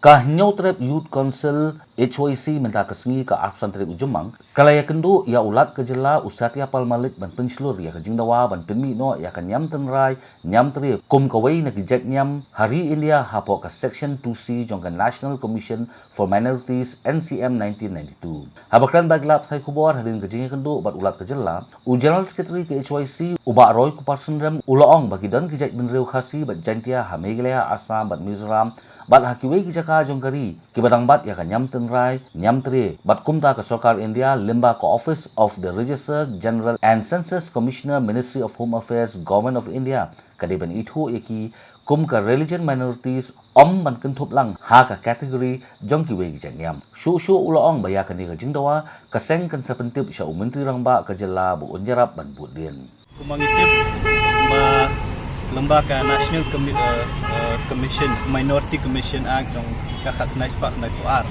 Kahnyau Trep Youth Council HYC minta kesengi ke Arsan Trep Ujemang kalaya kendu ya ulat kejela Ustatia Pal Malik ban penslur ya kejingdawa ban penmi no ya kan nyam tenrai nyam tri kum kawai na kijek nyam Hari India hapo ka Section 2C jong ka National Commission for Minorities NCM 1992 habakran baglap thai kubor hadin kejing kendu bat ulat kejela u General Secretary ke HYC uba roy ku parsenrem ulaong bagi don kijek benreu khasi bat jantia hameglea Assam bat Mizoram bat hakiwei kijaka jongkari kibadang bat ya kan nyam tenrai nyam tri bat kumta ke Sarkar India limba ke Office of the Registrar General and Census Commissioner Ministry of Home Affairs Government of India kadiban itu yaki kum ke religion minorities ban kentup lang ha ka kategori jongkiwei kijak nyam shu ulaong baya kan ni kejingdawa kaseng kan sepentip sya menteri rangba kejela bu unjarap ban budin kumangitip ba lembaga National Commission Minority Commission Act jong kakak nice pak na kuar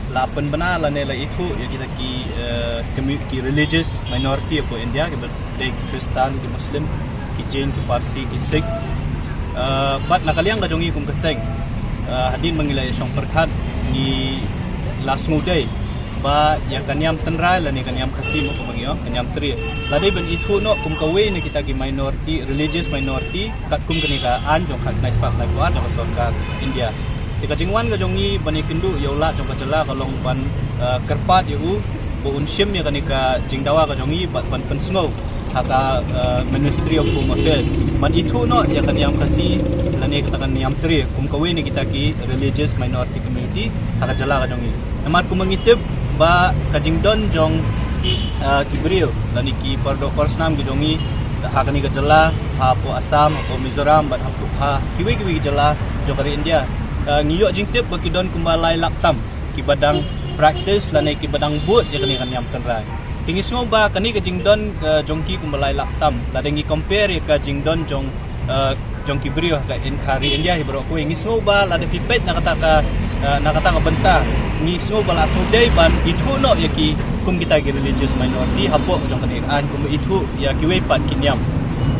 lapan bana la nela itu ya kita ki religious minority po India ke baik Kristen ki Muslim ki Jain ki Parsi ki Sikh bat nakaliang ka jongi kum kaseng hadin mangilay song perkhat ni lasngudai ba ya kanyam tenrai la ni kanyam khasim ko mangyo kanyam tri ladai ben itu no kum kawe ni kita ki minority religious minority kat kum kani ka an jong khat nice pak na kuar jong Sarkar India tika jingwan ga jongi bani kendu yaula jong kajela kalong ban kerpat yu bo unsim ya kani ka jingdawa ga jongi ban pensngo haka Ministry of Home Affairs man itu no ya kanyam khasi la ni kita kan niam tri kum kawe ni kita ki religious minority community haka jala ga jongi amar kum mangitip ba kajingdon jong kibrio lani ki pardo persnam ge jongi hakani ke jela ha po Assam po Mizoram ban ha kiwi jela jokari India ngiyo jingtip bakidon kumbalai laptam ki badang practice lani ki badang but ya kani kan yam tenrai tingis ngoba kani ke jingdon jongki kumbalai laptam ladengi compare ya ka jingdon jong kibrio ka Hari India hibro ko ngis ngoba lade pipet nakata ka benta ngis ngoba la so dai ban itu no yaki kum kita ki religious minority hapo jong kani an kum itu ya kiwe pat kinyam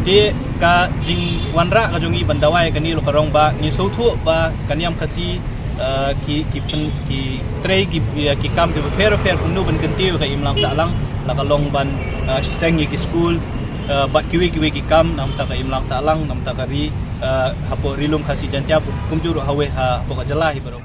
de ka jing wanra ka jongi bandawai kani lo karong ba ni so thu ba kaniam khasi ki trei ki kam ki per kunu ban kanti ka imlang salang la kalong ban sengi ki school bat kiwi ki kam nam ta ka imlang salang nam ta kari hapo rilum khasi jantia kumjuru hawe ha poka jala hi baro